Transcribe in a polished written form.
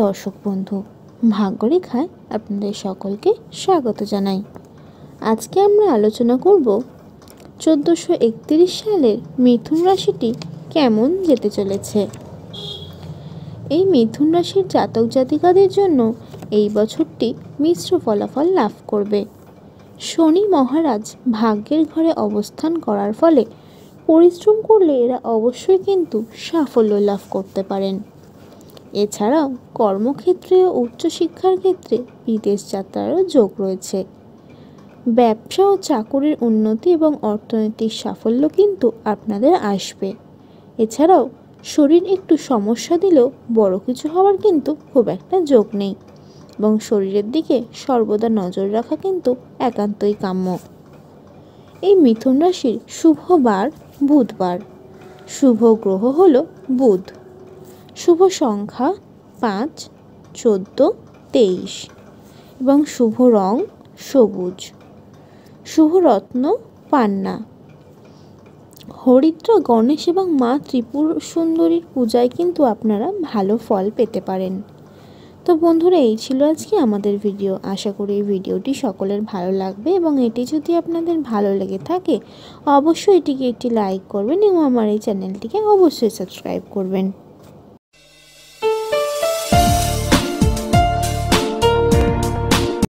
দর্শক বন্ধু, ভাগ্যরেখায় আপনাদের সকলকে স্বাগত জানাই। আজকে আমরা আলোচনা করব 1431 সালের মিথুন রাশিটি কেমন যেতে চলেছে। এই মিথুন রাশির জাতক জাতিকাদের জন্য এই বছরটি মিশ্র ফলাফল লাভ করবে। শনি মহারাজ ভাগ্যের ঘরে অবস্থান করার ফলে পরিশ্রম করলে এরা অবশ্যই কিন্তু সাফল্য লাভ করতে পারেন। এছাড়াও কর্মক্ষেত্রে ও উচ্চশিক্ষার ক্ষেত্রে বিদেশ যাত্রারও যোগ রয়েছে। ব্যবসা ও চাকুরির উন্নতি এবং অর্থনৈতিক সাফল্য কিন্তু আপনাদের আসবে। এছাড়াও শরীর একটু সমস্যা দিলেও বড় কিছু হওয়ার কিন্তু খুব একটা যোগ নেই এবং শরীরের দিকে সর্বদা নজর রাখা কিন্তু একান্তই কাম্য। এই মিথুন রাশির শুভ বার বুধবার, শুভ গ্রহ হলো বুধ, শুভ সংখ্যা 5, 14, 23 এবং শুভ রং সবুজ, শুভ রত্ন পান্না। হরিদ্রা গণেশ এবং মা ত্রিপুর সুন্দরীর পূজায় কিন্তু আপনারা ভালো ফল পেতে পারেন। তো বন্ধুরা, এই ছিল আজকে আমাদের ভিডিও। আশা করি এই ভিডিওটি সকলের ভালো লাগবে এবং এটি যদি আপনাদের ভালো লেগে থাকে অবশ্যই এটিকে একটি লাইক করবেন এবং আমার এই চ্যানেলটিকে অবশ্যই সাবস্ক্রাইব করবেন।